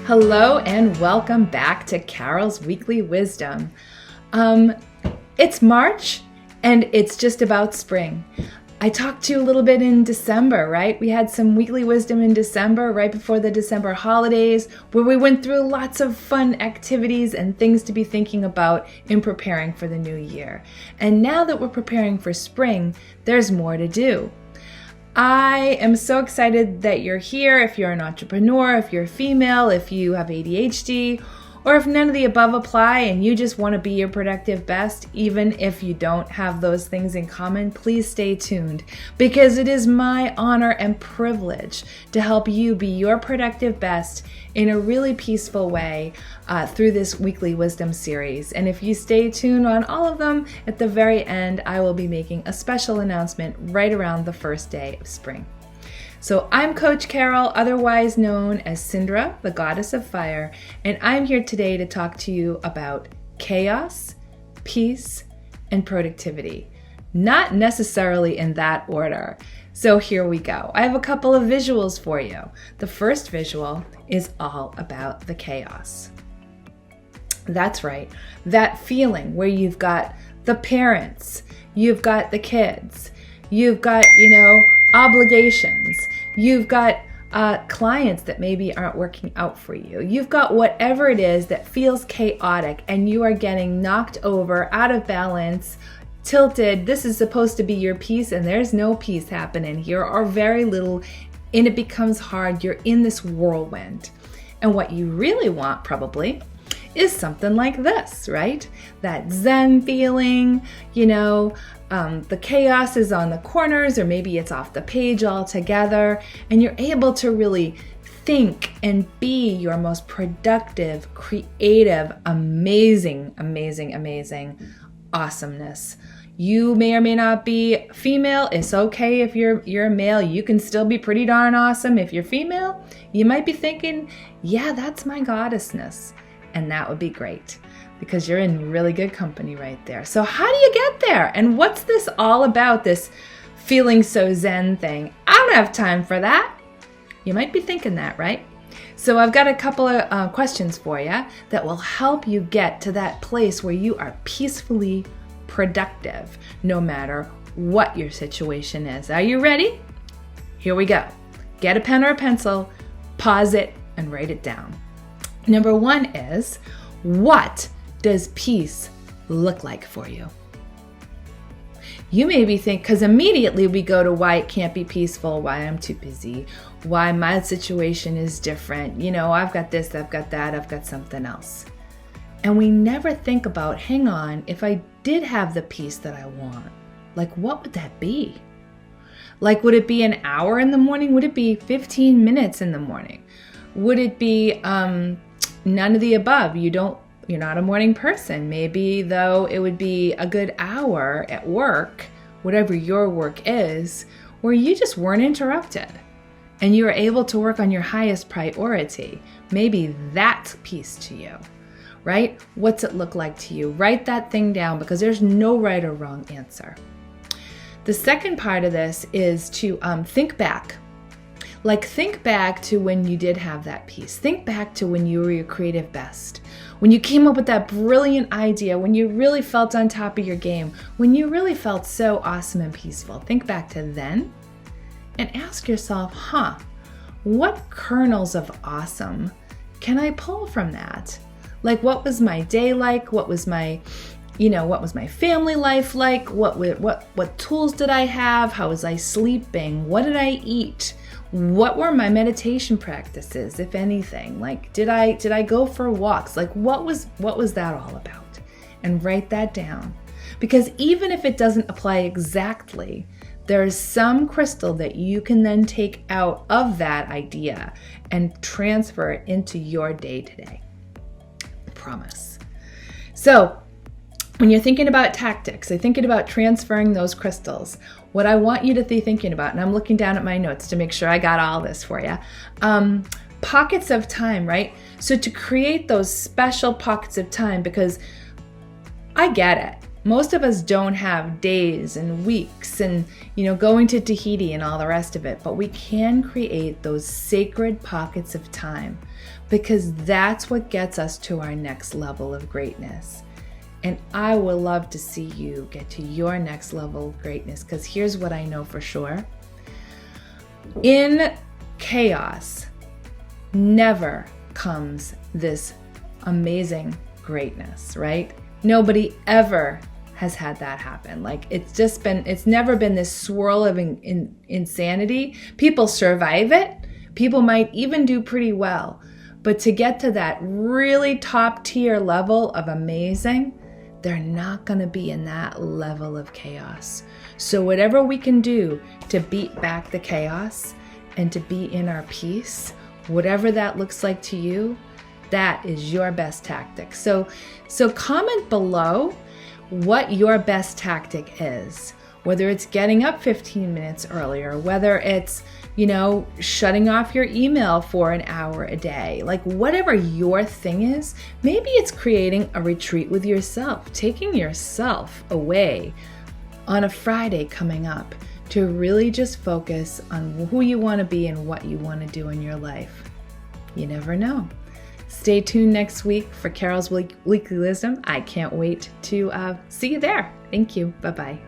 Hello and welcome back to Carol's Weekly Wisdom. It's March and it's just about spring. I talked to you a little bit in December, right? We had some weekly wisdom in December, right before the December holidays, where we went through lots of fun activities and things to be thinking about in preparing for the new year. And now that we're preparing for spring, there's more to do. I am so excited that you're here. If you're an entrepreneur, if you're female, if you have ADHD, or if none of the above apply and you just want to be your productive best, even if you don't have those things in common, please stay tuned because it is my honor and privilege to help you be your productive best in a really peaceful way through this weekly wisdom series. And if you stay tuned on all of them, at the very end, I will be making a special announcement right around the first day of spring. So I'm Coach Carol, otherwise known as Sindra, the Goddess of Fire, and I'm here today to talk to you about chaos, peace, and productivity. Not necessarily in that order. So here we go. I have a couple of visuals for you. The first visual is all about the chaos. That's right. That feeling where you've got the parents, you've got the kids, you've got, obligations. You've got clients that maybe aren't working out for you. You've got whatever it is that feels chaotic and you are getting knocked over, out of balance, tilted. This is supposed to be your peace and there's no peace happening here or very little, and it becomes hard. You're in this whirlwind. And what you really want probably is something like this, right? That Zen feeling, the chaos is on the corners or maybe it's off the page altogether, and you're able to really think and be your most productive, creative, amazing awesomeness. You may or may not be female. It's okay if you're a male. You can still be pretty darn awesome. If you're female, you might be thinking, yeah, that's my goddessness. And that would be great because you're in really good company right there. So how do you get there? And what's this all about, this feeling so zen thing? I don't have time for that. You might be thinking that, right? So I've got a couple of questions for you that will help you get to that place where you are peacefully productive, no matter what your situation is. Are you ready? Here we go. Get a pen or a pencil, pause it, and write it down. Number one is, what does peace look like for you? You may be thinking, because immediately we go to why it can't be peaceful, why I'm too busy, why my situation is different. I've got this, I've got that, I've got something else. And we never think about, hang on, if I did have the peace that I want, what would that be? Would it be an hour in the morning? Would it be 15 minutes in the morning? Would it be none of the above? You're not a morning person. Maybe though it would be a good hour at work, whatever your work is, where you just weren't interrupted and you were able to work on your highest priority. Maybe that's peace to you, right? What's it look like to you? Write that thing down because there's no right or wrong answer. The second part of this is to think back. Think back to when you did have that peace. Think back to when you were your creative best. When you came up with that brilliant idea, when you really felt on top of your game, when you really felt so awesome and peaceful. Think back to then and ask yourself, what kernels of awesome can I pull from that? What was my day like? What was my family life like? What tools did I have? How was I sleeping? What did I eat? What were my meditation practices, if anything? Did I go for walks? What was that all about? And write that down. Because even if it doesn't apply exactly, there's some crystal that you can then take out of that idea and transfer it into your day today. I promise. So, when you're thinking about tactics, thinking about transferring those crystals, what I want you to be thinking about, and I'm looking down at my notes to make sure I got all this for you, pockets of time, right? So to create those special pockets of time, because I get it. Most of us don't have days and weeks and, going to Tahiti and all the rest of it, but we can create those sacred pockets of time because that's what gets us to our next level of greatness. And I would love to see you get to your next level of greatness, because here's what I know for sure. In chaos, never comes this amazing greatness, right? Nobody ever has had that happen. Like it's never been this swirl of insanity. People survive it. People might even do pretty well. But to get to that really top tier level of amazing, they're not going to be in that level of chaos. So whatever we can do to beat back the chaos and to be in our peace, whatever that looks like to you, that is your best tactic. So comment below what your best tactic is, whether it's getting up 15 minutes earlier, whether it's, shutting off your email for an hour a day, like whatever your thing is. Maybe it's creating a retreat with yourself, taking yourself away on a Friday coming up to really just focus on who you want to be and what you want to do in your life. You never know. Stay tuned next week for Carol's Weekly Wisdom. I can't wait to see you there. Thank you. Bye-bye.